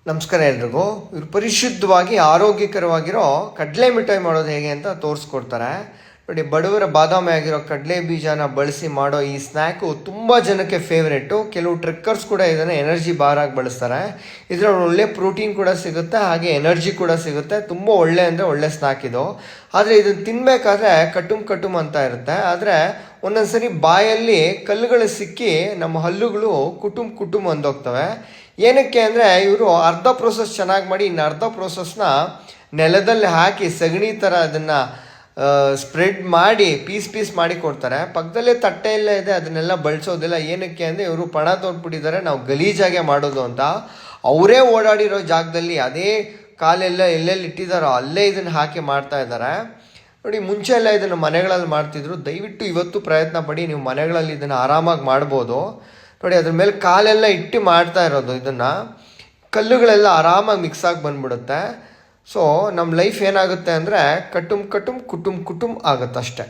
ನಮಸ್ಕಾರ ಎಲ್ರಿಗೂ. ಇವರು ಪರಿಶುದ್ಧವಾಗಿ ಆರೋಗ್ಯಕರವಾಗಿರೋ ಕಡಲೆ ಮಿಠಾಯಿ ಮಾಡೋದು ಹೇಗೆ ಅಂತ ತೋರಿಸ್ಕೊಡ್ತಾರೆ. ನೋಡಿ, ಬಡವರ ಬಾದಾಮಿ ಆಗಿರೋ ಕಡಲೆ ಬೀಜನ ಬಳಸಿ ಮಾಡೋ ಈ ಸ್ನ್ಯಾಕು ತುಂಬ ಜನಕ್ಕೆ ಫೇವ್ರೇಟು. ಕೆಲವು ಟ್ರೆಕ್ಕರ್ಸ್ ಕೂಡ ಇದನ್ನು ಎನರ್ಜಿ ಬಾರ್ ಆಗಿ ಬಳಸ್ತಾರೆ. ಇದರಲ್ಲಿ ಒಳ್ಳೆ ಪ್ರೋಟೀನ್ ಕೂಡ ಸಿಗುತ್ತೆ, ಹಾಗೆ ಎನರ್ಜಿ ಕೂಡ ಸಿಗುತ್ತೆ. ತುಂಬ ಒಳ್ಳೆ ಅಂದರೆ ಒಳ್ಳೆ ಸ್ನ್ಯಾಕ್ ಇದು. ಆದರೆ ಇದನ್ನು ತಿನ್ನಬೇಕಾದ್ರೆ ಕಟುಮ್ ಅಂತ ಇರುತ್ತೆ. ಆದರೆ ಒಂದೊಂದ್ಸರಿ ಬಾಯಲ್ಲಿ ಕಲ್ಲುಗಳು ಸಿಕ್ಕಿ ನಮ್ಮ ಹಲ್ಲುಗಳು ಕುಟುಂಬ ಅಂದೋಗ್ತವೆ. ಏನಕ್ಕೆ ಅಂದರೆ ಇವರು ಅರ್ಧ ಪ್ರೋಸೆಸ್ ಚೆನ್ನಾಗಿ ಮಾಡಿ ಇನ್ನು ಅರ್ಧ ಪ್ರೋಸೆಸ್ನ ನೆಲದಲ್ಲಿ ಹಾಕಿ ಸಗಣಿ ಥರ ಅದನ್ನು ಸ್ಪ್ರೆಡ್ ಮಾಡಿ ಪೀಸ್ ಮಾಡಿ ಕೊಡ್ತಾರೆ. ಪಕ್ಕದಲ್ಲೇ ತಟ್ಟೆ ಎಲ್ಲ ಇದೆ, ಅದನ್ನೆಲ್ಲ ಬಳಸೋದಿಲ್ಲ. ಏನಕ್ಕೆ ಅಂದರೆ ಇವರು ಪಣ ತೊಟ್ಬಿಟ್ಟಿದ್ದಾರೆ ನಾವು ಗಲೀಜಾಗೆ ಮಾಡೋದು ಅಂತ. ಅವರೇ ಓಡಾಡಿರೋ ಜಾಗದಲ್ಲಿ ಅದೇ ಕಾಲೆಲ್ಲ ಎಲ್ಲೆಲ್ಲಿ ಇಟ್ಟಿದ್ದಾರೋ ಅಲ್ಲೇ ಇದನ್ನು ಹಾಕಿ ಮಾಡ್ತಾ ಇದ್ದಾರೆ. ನೋಡಿ, ಮುಂಚೆ ಎಲ್ಲ ಇದನ್ನು ಮನೆಗಳಲ್ಲಿ ಮಾಡ್ತಿದ್ರು. ದಯವಿಟ್ಟು ಇವತ್ತು ಪ್ರಯತ್ನ ಪಡಿ, ನೀವು ಮನೆಗಳಲ್ಲಿ ಇದನ್ನು ಆರಾಮಾಗಿ ಮಾಡ್ಬೋದು. ನೋಡಿ, ಅದ್ರ ಮೇಲೆ ಕಾಲೆಲ್ಲ ಇಟ್ಟು ಮಾಡ್ತಾ ಇರೋದು. ಇದನ್ನು ಕಲ್ಲುಗಳೆಲ್ಲ ಆರಾಮಾಗಿ ಮಿಕ್ಸ್ ಆಗಿ ಬಂದ್ಬಿಡುತ್ತೆ. ಸೊ ನಮ್ಮ ಲೈಫ್ ಏನಾಗುತ್ತೆ ಅಂದರೆ ಕಟುಮ್ ಆಗುತ್ತಷ್ಟೆ.